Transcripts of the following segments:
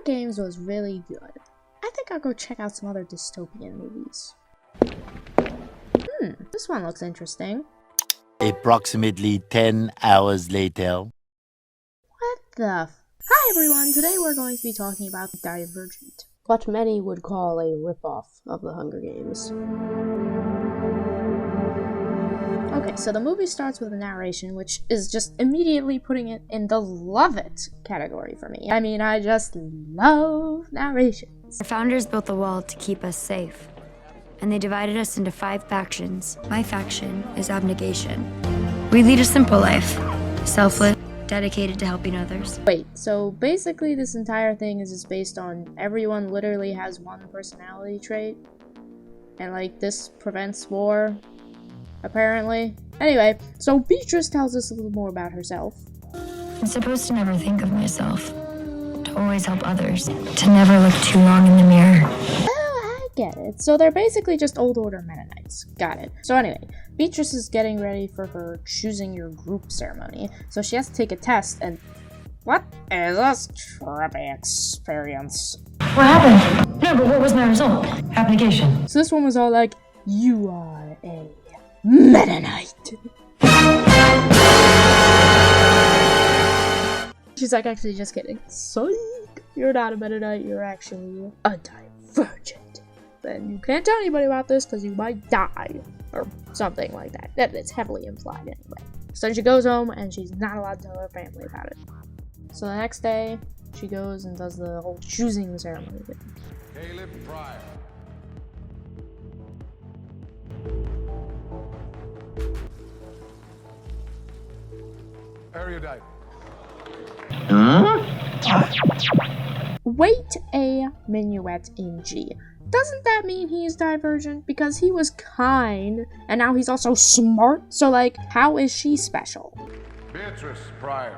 Games was really good. I think I'll go check out some other dystopian movies. This one looks interesting. Approximately 10 hours later. What the Hi everyone, today we're going to be talking about Divergent, what many would call a ripoff of the Hunger Games. Okay, so the movie starts with a narration, which is just immediately putting it in the love it category for me. I mean, I just love narrations. Our founders built the wall to keep us safe, and they divided us into 5 factions. My faction is abnegation. We lead a simple life, selfless, dedicated to helping others. Wait, so basically this entire thing is just based on everyone literally has one personality trait, and like this prevents war, apparently. Anyway, so Beatrice tells us a little more about herself. I'm supposed to never think of myself, to always help others, to never look too long in the mirror. Oh, I get it. So they're basically just old order Mennonites. Got it. So anyway, Beatrice is getting ready for her choosing your group ceremony, so she has to take a test, and what is this trippy experience? What happened? No, but what was my result? Abnegation. So this one was all like, you are a Mennonite. She's like, actually, just kidding. Psych! You're not a Mennonite, you're actually a Divergent. And you can't tell anybody about this because you might die. Or something like that. It's heavily implied anyway. So she goes home and she's not allowed to tell her family about it. So the next day, she goes and does the whole choosing ceremony thing. Caleb Pryor. Erudite. Wait a minuet in G. Doesn't that mean he is Divergent? Because he was kind, and now he's also smart? So like, how is she special? Beatrice Pryor.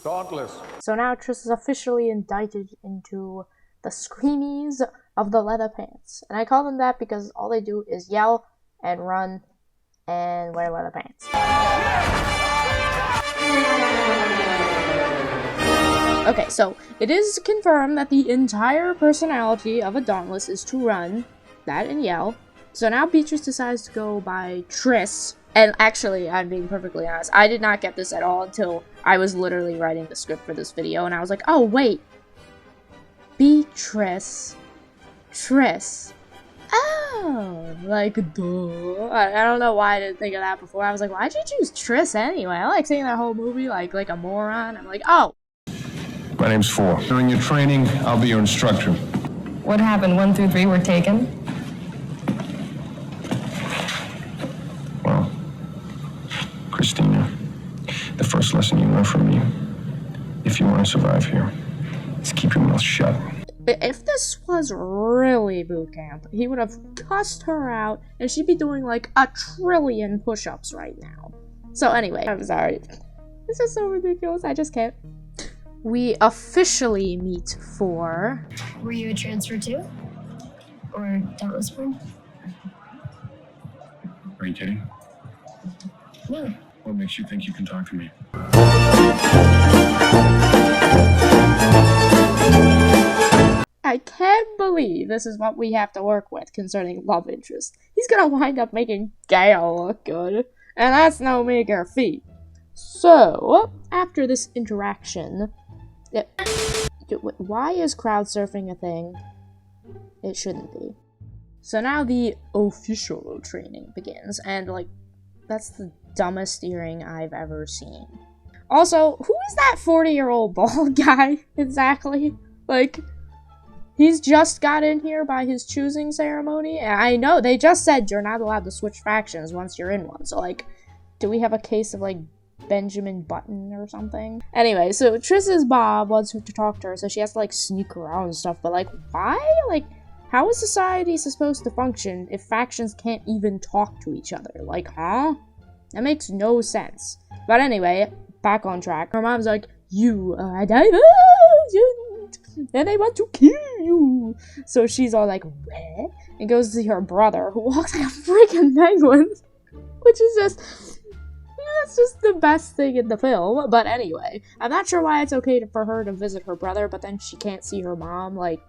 Dauntless. So now Triss is officially indicted into the Screamies of the leather pants. And I call them that because all they do is yell and run and wear leather pants. Okay, so it is confirmed that the entire personality of a Dauntless is to run, that and yell. So now Beatrice decides to go by Triss. And actually, I'm being perfectly honest, I did not get this at all until I was literally writing the script for this video, and I was like, oh wait, Beatrice, Triss. Oh, like, duh. I don't know why I didn't think of that before. I was like, why'd you choose Triss anyway? I like seeing that whole movie like a moron. I'm like, oh. My name's Four. During your training, I'll be your instructor. What happened? 1 through 3 were taken? Well, Christina, the first lesson you learn from me, if you want to survive here, is keep your mouth shut. If this was really boot camp, he would have cussed her out, and she'd be doing like 1 trillion push-ups right now. So anyway, I'm sorry. This is so ridiculous, I just can't. We officially meet for... Were you a transfer too? Or Dauntless one? Are you kidding? No. What makes you think you can talk to me? I can't believe this is what we have to work with concerning love interest. He's gonna wind up making Gale look good, and that's no meager feat. So, after this interaction... why is crowd surfing a thing? It shouldn't be. So now the official training begins, and like, that's the dumbest earring I've ever seen. Also, who is that 40-year-old bald guy, exactly? Like, he's just got in here by his choosing ceremony, and I know, they just said you're not allowed to switch factions once you're in one, so like, do we have a case of like, Benjamin Button or something? Anyway, so Triss's Bob wants her to talk to her, so she has to like sneak around and stuff, but like, why? Like, how is society supposed to function if factions can't even talk to each other? Like, huh? That makes no sense. But anyway, back on track. Her mom's like, you are a Divergent, and they want to kill you. So she's all like, what? and goes to see her brother, who walks like a freaking penguin, which is just, that's just the best thing in the film. But anyway, I'm not sure why it's okay for her to visit her brother, but then she can't see her mom, like,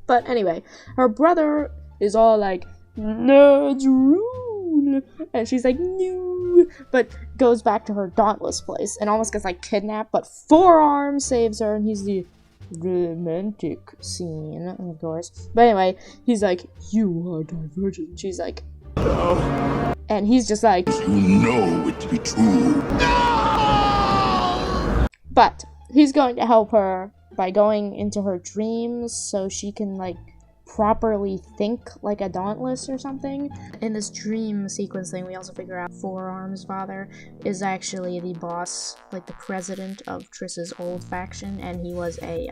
But anyway, her brother is all like, nerds rule, and she's like, no, but goes back to her Dauntless place and almost gets like kidnapped, but Forearm saves her, and he's the romantic scene, of course. But anyway, he's like, you are Divergent. She's like, no. And he's just like, You know it to be true. no! But he's going to help her by going into her dreams so she can, like, properly think like a Dauntless or something. In this dream sequence thing, we also figure out Forearm's father is actually the boss, like the president of Triss's old faction, and he was a,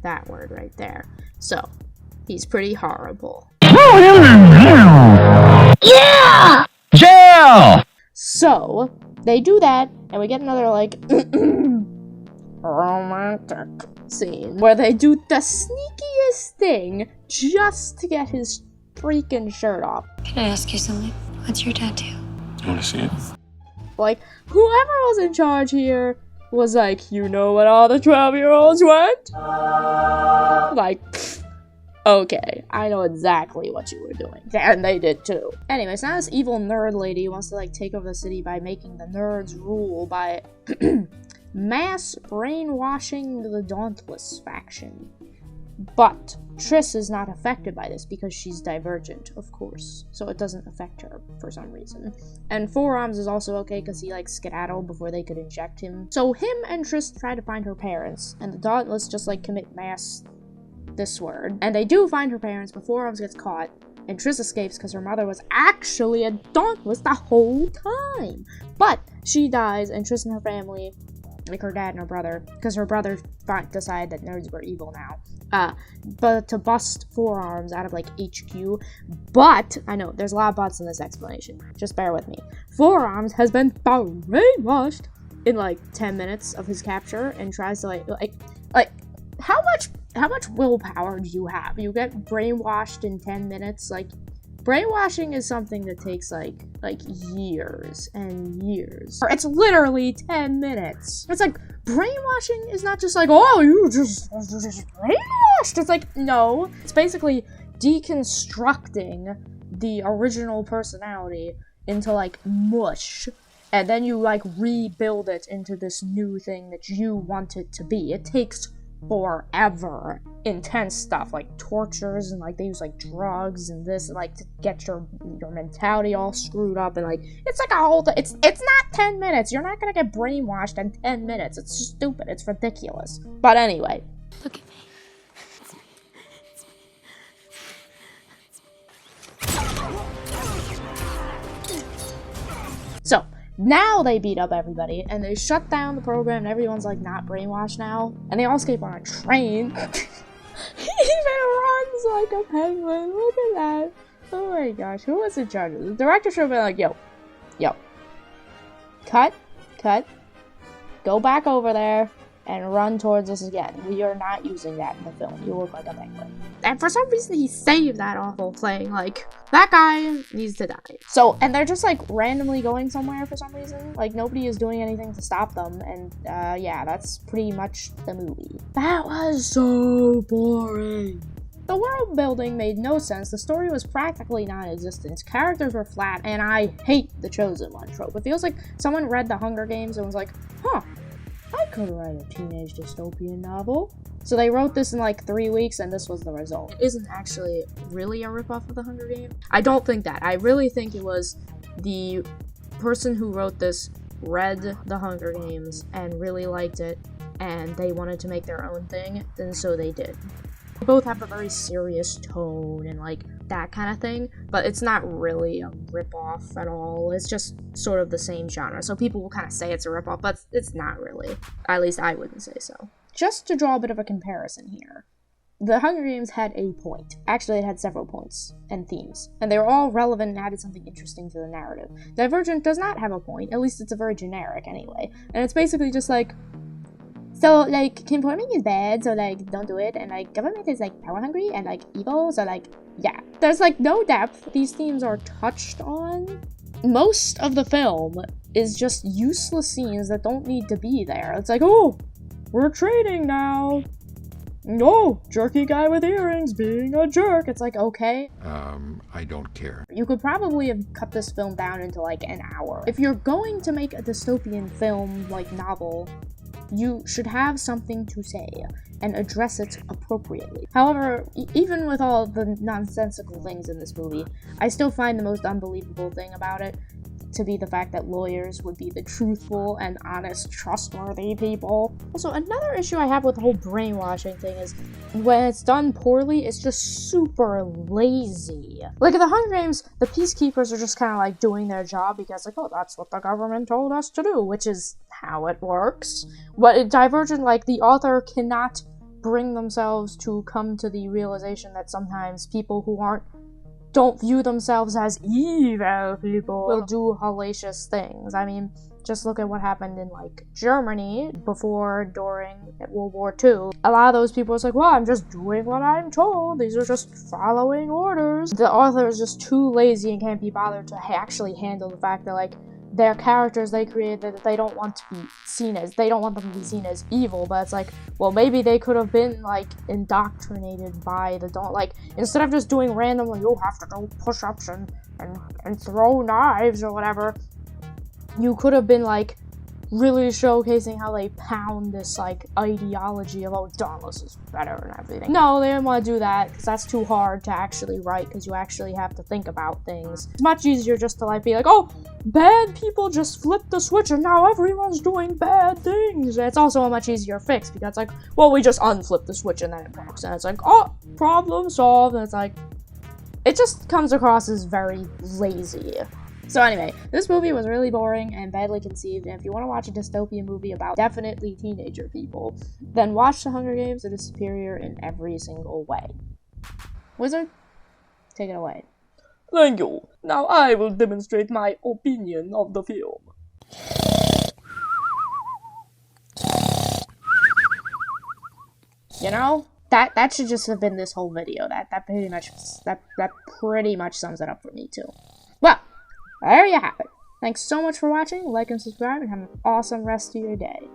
that word right there. So, he's pretty horrible. Yeah! Jail! So, they do that, and we get another, like, romantic scene where they do the sneakiest thing just to get his freaking shirt off. Can I ask you something? What's your tattoo? You want to see it? Like, whoever was in charge here was like, you know what all the 12-year-olds want? Like, okay, I know exactly what you were doing. And they did too. Anyways, now this evil nerd lady wants to, like, take over the city by making the nerds rule by mass brainwashing the Dauntless faction. But Triss is not affected by this because she's Divergent, of course. So it doesn't affect her for some reason. And Forearms is also okay because he, like, skedaddled before they could inject him. So him and Triss try to find her parents, and the Dauntless just, like, commit mass this word. And they do find her parents, but Forearms gets caught, and Triss escapes because her mother was actually a Dauntless the whole time. But she dies, and Triss and her family, like her dad and her brother, because her brother decided that nerds were evil now, but to bust Forearms out of, like, HQ. But, I know, there's a lot of buts in this explanation, just bear with me. Forearms has been brainwashed in, like, 10 minutes of his capture, and tries to, like, how much willpower do you have? You get brainwashed in 10 minutes? Like, brainwashing is something that takes, like years and years. It's literally 10 minutes. It's like, brainwashing is not just like, oh, you just brainwashed. It's like, no. It's basically deconstructing the original personality into, like, mush. And then you, like, rebuild it into this new thing that you want it to be. It takes forever. Intense stuff, like tortures, and, like, they use, like, drugs and this, and, like, to get your mentality all screwed up, and, like, it's like a whole it's not 10 minutes. You're not gonna get brainwashed in 10 minutes. It's just stupid. It's ridiculous. But anyway. Look at me. So, now they beat up everybody, and they shut down the program, and everyone's, like, not brainwashed now, and they all escape on a train. He even runs like a penguin. Look at that. Oh my gosh, who was in charge of this? The director should have been like, yo, cut, go back over there, and run towards us again. We are not using that in the film. You look like a penguin. And for some reason, he saved that awful thing. Like, that guy needs to die. So, and they're just, like, randomly going somewhere for some reason. Like, nobody is doing anything to stop them. And, yeah, that's pretty much the movie. That was so boring. The world building made no sense, the story was practically non-existent, characters were flat, and I hate the Chosen One trope. It feels like someone read The Hunger Games and was like, huh, I could write a teenage dystopian novel. So they wrote this in, like, 3 weeks, and this was the result. It isn't actually really a ripoff of The Hunger Games. I don't think that. I really think it was the person who wrote this read The Hunger Games and really liked it, and they wanted to make their own thing, and so they did. They both have a very serious tone and, like, that kind of thing, but it's not really a ripoff at all. It's just sort of the same genre, so people will kind of say it's a ripoff, but it's not really. At least I wouldn't say so. Just to draw a bit of a comparison here, The Hunger Games had a point. Actually, it had several points and themes, and they were all relevant and added something interesting to the narrative. Divergent does not have a point, at least it's a very generic anyway, and it's basically just like, So, like, conforming is bad, so, like, don't do it. And, like, government is, like, power hungry and, like, evil, so, like, yeah. There's, like, no depth. These themes are touched on. Most of the film is just useless scenes that don't need to be there. It's like, oh, we're training now. Oh, jerky guy with earrings being a jerk. It's like, okay. I don't care. You could probably have cut this film down into, like, an hour. If you're going to make a dystopian film, like, novel, you should have something to say and address it appropriately. However, even with all the nonsensical things in this movie, I still find the most unbelievable thing about it to be the fact that lawyers would be the truthful and honest, trustworthy people. Also, another issue I have with the whole brainwashing thing is when it's done poorly, it's just super lazy. Like in the Hunger Games, the peacekeepers are just kind of like doing their job because like, oh, that's what the government told us to do, which is how it works. But in Divergent, like the author cannot bring themselves to come to the realization that sometimes people who don't view themselves as evil people will do hellacious things. I mean, just look at what happened in, like, Germany during World War II. A lot of those people was like, well, I'm just doing what I'm told. These are just following orders. The author is just too lazy and can't be bothered to actually handle the fact that, like, their characters they created that they don't want to be seen as, they don't want them to be seen as evil, but it's like, well, maybe they could have been, like, indoctrinated by like, instead of just doing random, like, you'll have to do push-ups and throw knives or whatever, you could have been, like, really showcasing how they pound this, like, ideology of, oh, Dauntless is better and everything. No, they didn't want to do that, because that's too hard to actually write, because you actually have to think about things. It's much easier just to, like, be like, oh, bad people just flipped the switch and now everyone's doing bad things. And it's also a much easier fix, because it's like, well, we just unflip the switch and then it works. And it's like, oh, problem solved. And it's like, it just comes across as very lazy. So anyway, this movie was really boring and badly conceived, and if you want to watch a dystopian movie about definitely teenager people, then watch The Hunger Games. It is superior in every single way. Wizard, take it away. Thank you. Now I will demonstrate my opinion of the film. You know, that should just have been this whole video. That pretty much sums it up for me too. Well, there you have it. Thanks so much for watching. Like and subscribe and have an awesome rest of your day.